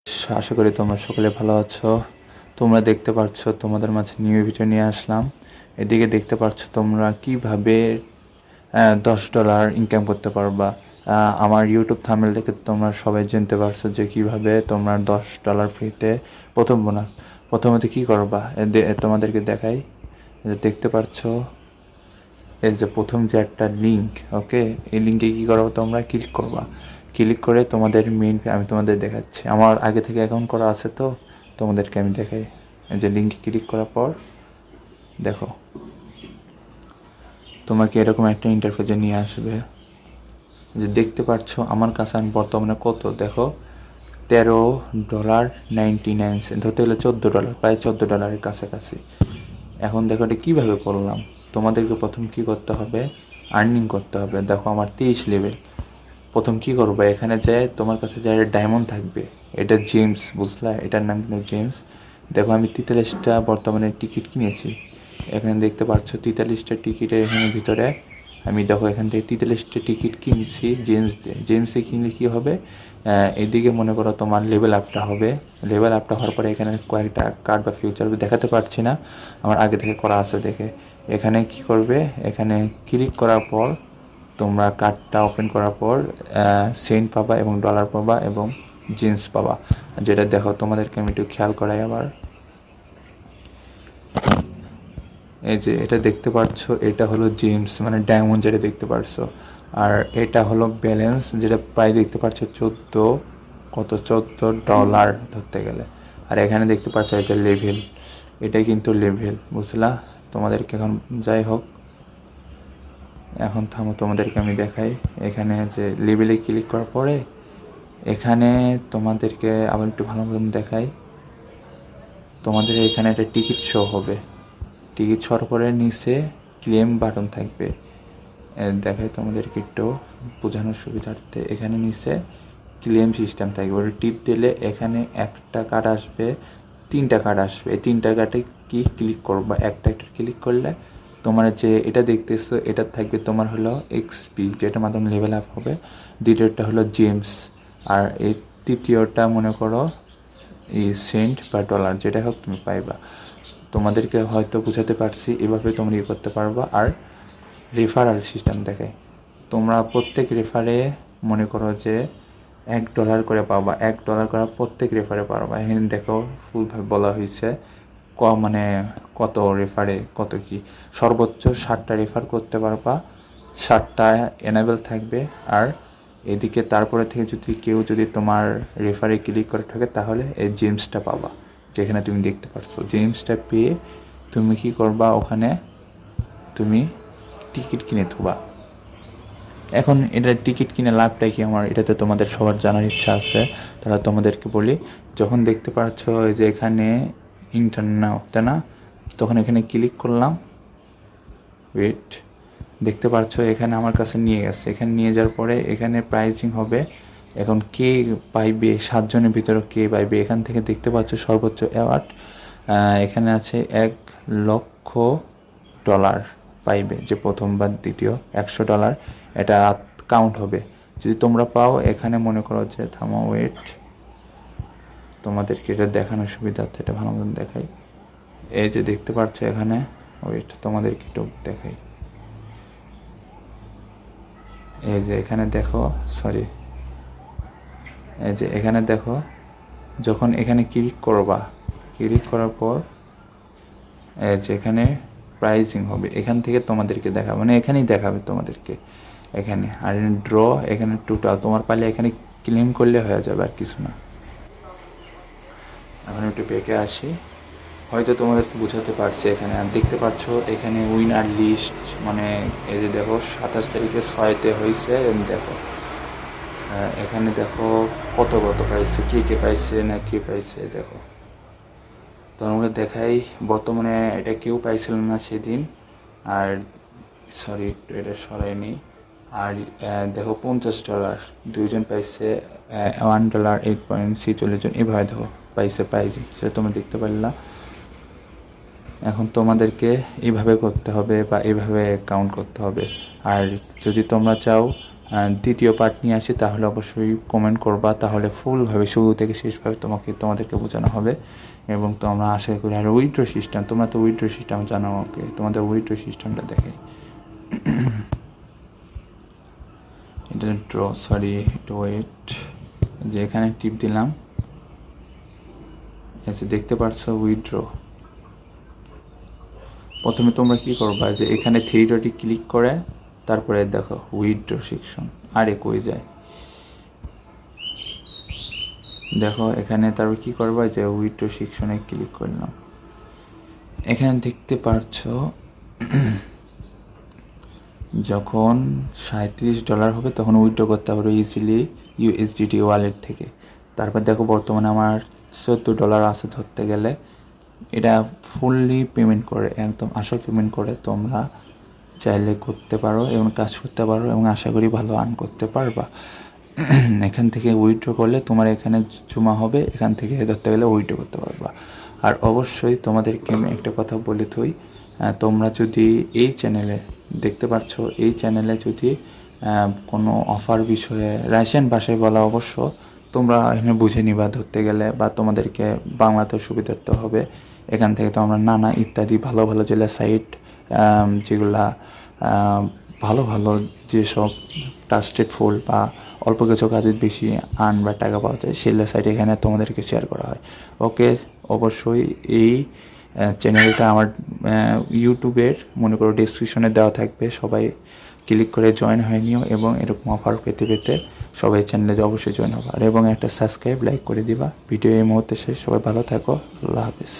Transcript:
আশা করি তোমরা সকলে ভালো আছো। তোমরা দেখতে পাচ্ছ তোমাদের মাঝে নিউ ভিডিও নিয়ে আসলাম। এদিকে দেখতে পাচ্ছ তোমরা কিভাবে $10 ইনকাম করতে পারবা। আমার ইউটিউব থাম্বনেল দেখে তোমরা সবাই জানতে পারছো যে কিভাবে তোমরা $10 ফ্রিতে প্রথম বোনাস। প্রথমত কী করবা তোমাদেরকে দেখাই। দেখতে পাচ্ছ এই যে প্রথম যে একটা লিঙ্ক, ওকে, এই লিঙ্কে কী করবো, তোমরা ক্লিক করবা। ক্লিক করে তোমাদের আমি তোমাদের দেখাচ্ছি। আমার আগে থেকে অ্যাকাউন্ট করা আছে, তো তোমাদেরকে আমি দেখাই। এই যে লিঙ্কে ক্লিক করার পর দেখো তোমাকে এরকম একটা ইন্টারফেসে নিয়ে আসবে। যে দেখতে পাচ্ছ আমার কাছে আমি বর্তমানে কত দেখো, $13.99, ধরতে গেলে $14, প্রায় $14 কাছাকাছি। এখন দেখো এটা কীভাবে করলাম। তোমাদেরকে প্রথম কী করতে হবে, আর্নিং করতে হবে। দেখো আমার 23 লেভেল। প্রথম কী করবো, এখানে যায় তোমার কাছে যায় ডায়মন্ড থাকবে, এটা জেমস, বুঝলা, এটার নাম কিন্তু জেমস। দেখো আমি 43টা বর্তমানে টিকিট কিনেছি। এখানে দেখতে পাচ্ছ 43টা টিকিটের এখানে ভিতরে আমি দেখো এখান থেকে 43টা টিকিট কিনছি জেমস দিয়ে। জেমসে কিনলে কী হবে, এদিকে মনে করো তোমার লেভেল আপটা হবে। লেভেল আপটা হওয়ার পরে এখানে কয়েকটা কার্ড বা ফিউচার দেখাতে পারছি না, আমার আগে থেকে করা আছে দেখে। এখানে কি করবে, এখানে ক্লিক করার পর তোমরা কার্ডটা ওপেন করার পর সেন্ট পাবা এবং ডলার পাবা এবং জিন্স পাবা। যেটা দেখো তোমাদেরকে আমি একটু খেয়াল করাই আবার। এই যে এটা দেখতে পাচ্ছ, এটা হলো জেমস মানে ডায়মন্ড, যেটা দেখতে পারছো। আর এটা হলো ব্যালেন্স, যেটা প্রায় দেখতে পাচ্ছ $14 ধরতে গেলে। আর এখানে দেখতে পাচ্ছ এই যে লেভেল, এটা কিন্তু লেভেল, বুঝলা। তোমাদেরকে এখন যাই হোক, এখন থামো, তোমাদেরকে আমি দেখাই। এখানে যে লেভেলে ক্লিক করার পরে এখানে তোমাদেরকে আবার একটু ভালো মতন দেখাই। তোমাদের এখানে একটা টিকিট শো হবে। টিকিট শোর পরে নিচে ক্লেম বাটন থাকবে। দেখাই তোমাদেরকে একটু বোঝানোর সুবিধার্থে। এখানে নিচে ক্লেম সিস্টেম থাকবে, ওটা টিপ দিলে এখানে একটা কার্ড আসবে, 3টা কার্ড আসবে। এই 3টা কার্ডে কি ক্লিক করবা, একটা ক্লিক করলে তোমার যে এটা দেখতেছো এটা থাকবে তোমার হলো এক্সপি, যেটার মাধ্যমে লেভেল আপ হবে। দ্বিতীয়টা হলো জেমস, আর এই তৃতীয়টা মনে করো এই সেন্ট বা ডলার, যেটা হোক তুমি পাইবা। তোমাদেরকে হয়তো বুঝাতে পারছি, এভাবে তোমরা ইয়ে করতে পারবা। আর রেফারাল সিস্টেম দেখায়, তোমরা প্রত্যেক রেফারে মনে করো যে $1 করে পাবা। $1 করে প্রত্যেক রেফারে পারবা। এখানে দেখো ফুলভাবে বলা হয়েছে মানে কত রেফারে কত কি। সর্বোচ্চ 60টা রেফার করতে পারবা, 60টা এনেবেল থাকবে। আর এদিকে তারপরে থেকে যদি তোমার রেফারে ক্লিক করে থাকে তাহলে এই জেমসটা পাবা, যেখানে তুমি দেখতে পাচ্ছ। জেমসটা পেয়ে তুমি কি করবা, ওখানে তুমি টিকিট কিনে থুবা। এখন এটার টিকিট কিনে লাভটা কি আমার, এটাতে তোমাদের সবার জানার ইচ্ছা আছে, তাহলে তোমাদেরকে বলি। যখন দেখতে পাচ্ছ যে এখানে ইন্টার নাও, তাই না, তখন এখানে ক্লিক করলাম। ওয়েট, দেখতে পাচ্ছ এখানে আমার কাছে নিয়ে গেছে। এখানে নিয়ে যাওয়ার পরে এখানে প্রাইজিং হবে। এখন কে পাইবে, 7 জনের ভিতরে কে পাইবে, এখান থেকে দেখতে পাচ্ছ সর্বোচ্চ অ্যাওয়ার্ড এখানে আছে $1,00,000 পাইবে, যে প্রথম বা দ্বিতীয় $100 এটা কাউন্ট হবে। যদি তোমরা পাও, এখানে মনে করো যে থামো, ওয়েট, তোমাদেরকে এটা দেখানোর সুবিধার্থে এটা ভালো মতন দেখাই। এই যে দেখতে পাচ্ছ এখানে, ওয়েট, তোমাদেরকে একটু দেখাই। এই যে এখানে দেখো, সরি, এই যে এখানে দেখো, যখন এখানে ক্লিক করবা, ক্লিক করার পর এই যে এখানে প্রাইজিং হবে, এখান থেকে তোমাদেরকে দেখাবে, মানে এখানেই দেখাবে তোমাদেরকে এখানে। আর ড্র এখানে টোটাল তোমার পালে এখানে ক্লেম করলে হয়ে যাবে, আর কিছু না। এখন একটু ব্যাকে আসি, হয়তো তোমাদেরকে বোঝাতে পারছি। এখানে আর দেখতে পাচ্ছ এখানে উইনার লিস্ট, মানে এই যে দেখো 27 তারিখে 6তে হয়েছে। দেখো এখানে দেখো কত পাইছে, কে পাইছে না কে পাইছে, দেখো। তো আমাকে দেখাই, বর্তমানে এটা কেউ পাইছিল না সেদিন। আর সরি, এটা সরাইনি। আর দেখো $50 2জন পাইছে, $1.8.46 এভাবে দেখো পাইছে প্রাইজিং, সেটা তোমরা দেখতে পারলা। এখন তোমাদেরকে এইভাবে করতে হবে বা এইভাবে কাউন্ট করতে হবে। আর যদি তোমরা চাও দ্বিতীয় পার্ট নিয়ে আসি তাহলে অবশ্যই কমেন্ট করবা, তাহলে ফুলভাবে শুরু থেকে শেষভাবে তোমাদেরকে বোঝানো হবে। এবং তো আমরা আশা করি। আর উইথড্র সিস্টেম, তোমরা তো উইথড্র সিস্টেম জানো, ওকে তোমাদের উইথড্র সিস্টেমটা দেখে এটা একটু ওয়েট, যে এখানে টিপ দিলাম, এসে দেখতে পাচ্ছ উইথড্র। প্রথমে তোমরা কি করবা, যে এখানে থ্রি ডটে ক্লিক করে তারপরে দেখো উইথড্র সেকশন, আর কই যায় দেখো এখানে। তারপর কি করবা, যে উইথড্র সেকশনে ক্লিক করলাম, এখানে দেখতে পাচ্ছ যখন $37 হবে তখন উইথড্র করতে পারবো ইজিলি USDT ওয়ালেট থেকে। তারপর দেখো বর্তমানে আমার $14 আছে ধরতে গেলে। এটা ফুললি পেমেন্ট করে, একদম আসল পেমেন্ট করে, তোমরা চাইলে করতে পারো এবং কাজ করতে পারো এবং আশা করি ভালো আর্ন করতে পারবা। এখান থেকে উইথড্র করলে তোমার এখানে জমা হবে, এখান থেকে ধরতে গেলে উইথড্র করতে পারবা। আর অবশ্যই তোমাদেরকে আমি একটা কথা বলে থই, তোমরা যদি এই চ্যানেলে দেখতে পাচ্ছ, এই চ্যানেলে যদি কোনো অফার বিষয়ে রাশিয়ান ভাষায় বলা, অবশ্য তোমরা এখানে বুঝে নিবা ধরতে গেলে, বা তোমাদেরকে বাংলাতে সুবিধার্থ হবে। এখান থেকে তো আমরা নানা ইত্যাদি ভালো ভালো জেলা সাইট, যেগুলা ভালো ভালো যেসব ট্রাস্টেড ফুল বা অল্প কিছু কাজে বেশি আর্ন বা টাকা পাওয়া যায়, সেগুলো সাইট এখানে তোমাদেরকে শেয়ার করা হয়। ওকে, অবশ্যই এই চ্যানেলটা আমার ইউটিউবের মনে করো ডেসক্রিপশনে দেওয়া থাকবে, সবাই ক্লিক করে জয়েন হয়ে নিও এবং এরকম অফার পেতে পেতে সবাই চ্যানেলে অবশ্যই জয়েন হবে। আর এবং একটা সাবস্ক্রাইব লাইক করে দিবা। ভিডিও এই মুহূর্তে শেষ, সবাই ভালো থাকো, আল্লাহ হাফেজ।